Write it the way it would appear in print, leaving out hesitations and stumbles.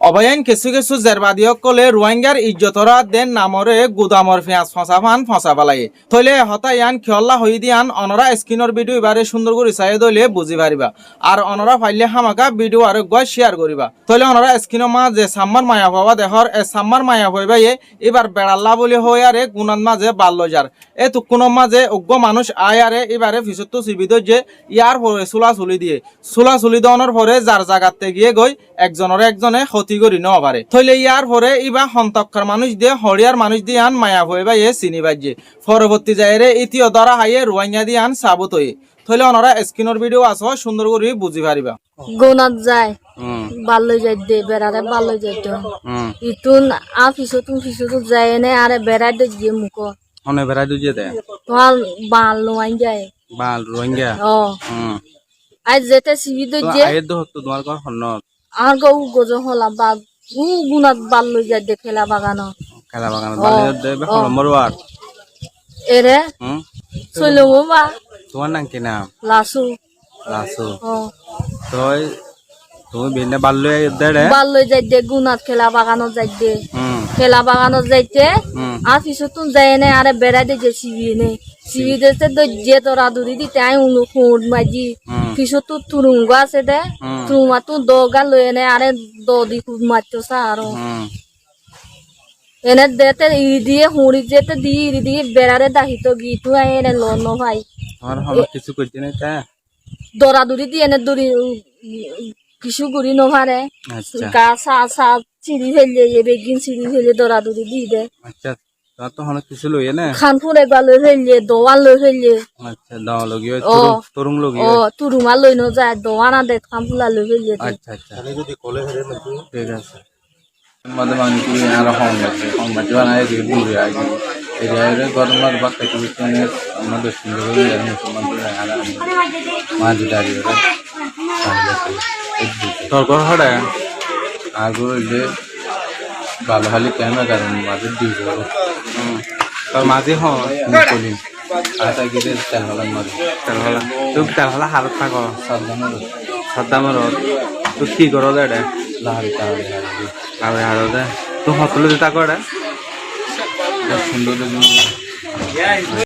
অভয়ান কিছু কিছু জেরবাদীসকলে রোহিঙ্গার ইজ্জতরা দেন নামরে গুদামর পেঁয়াজ ফসা ফান ফসা পালাই থইলে হতায়ান খেয়ল্লা হই দিয়ান অনরা স্ক্রিনের ভিডিও এবারে সুন্দর করে চাই দইলে বুঝি পারিবা আর অনরা ফাইলে হামাকা ভিডিও আর গয় শেয়ার করিবা থইলে অনরা স্ক্রিনের মাঝে সাম্মার মায়া পাওয়া দেখর এ সাম্মার মায়া হইবাইয়ে এবার বেড়াল্লা বলে হই আরে গুণার মাঝে বাল্য যার এ তুকুনের মাঝে অজ্ঞ মানুষ আয় আরে এবারে ফিসত সিবিদ যে ইয়ার পরে চুলা চুলি দিয়ে চুলা চুলি দেওয়ানোর পরে যার জায়গাতে গিয়ে গই একজনের একজনে ক্ষতি করি ন পারে থইলে ইয়ার পরে ইবা সন্তক্ষর মানুষ দিয়ে হরিয়ার মানুষ দিয়ে আন মায়া হয়ে বাইয়ে চিনি বাজে পরবর্তী জায়গায় ইতিও ধরা হাইয়ে রোহিঙ্গা দিয়ে আন সাবুত হয়ে থইলে ওনারা স্ক্রিনের ভিডিও আছো সুন্দর করে বুঝি পারিবা গোনাত যায় ভালো যাই দে বেড়ারে ভালো যাই তো ইতুন আ ফিসো যায় নে আরে বেড়াই দে গিয়ে মুখ অনে বেড়াই দুজে দে তোমার বাল লোয়াই যায় বাল রোহিঙ্গা আজ যেতে সিবি দে যে আয়ের দো তো তোমার ঘর হন্নত আর গো গজ হলা বা গুনাত বাল লই যায় দে খেলা বাগানো খেলা বাগান বাল দে বে নম্বর ওয়ার এরে চলো বা তোমার নাম কি নাম লাসু লাসু তুই তুমি বিনে বাল লই দে রে বাল লই যাই দে গুনাত খেলা বাগানো যাই দে খেলা বাগানো যাইতে আর পিছতুন যায় না আরে বেড়াই দে যে সিবি নে সিবি দেতে যে তোরা দূরি দিতে আই উনু ফোন মাজি পিছতু তুরুঙ্গা আছে দে তুরুমা তু দগা লই নে আরে দি খুব মারতো সারো এনে দেতে ইরি দিয়ে হুড়ি যেতে দিয়ে ইরি দিয়ে বেড়ারে দাহিত গিতু আই এনে লোন ভাই আমার হলো কিছু করতে নাই তা দরা দূরি দিয়ে এনে দূরি কিছু গুড়ি নভারে গা সা চিড়ি ফেললে বেগিন চিড়ি ফেলে দরা দূরি দিয়ে দে আচ্ছা তোমার তো হলো কিছু লইয়ে না খানপুর একবার লই ফেললে দোয়ান লই ফেললে আচ্ছা দাও লগি তরুং লগি ও তুরুমা লই ন যায় দোয়ানা দে খানপুলা লই ফেললে আচ্ছা আচ্ছা যদি কলে হেরে না ঠিক আছে মধ্যে মানে কি আর হং মাঝে বানাই দিয়ে দূরে আই এই জায়গায় গরমার বাক্কা কি মানে আমাদের সুন্দর হয়ে আর মুসলমানদের আর মাঝে দাঁড়িয়ে তোর ঘর হড়ে আগুর যে ভালো খালি কেন কারণ মাঝে দিয়ে তোর মাঝে হলি আটা গিয়ে তেল হলা মারি তেল হলা তুই তেল হলা হারত থাক সাদ্দামের তুই কি করো দে লাহারি লাহারি হারো দে তুই সকলো যেটা করে সুন্দর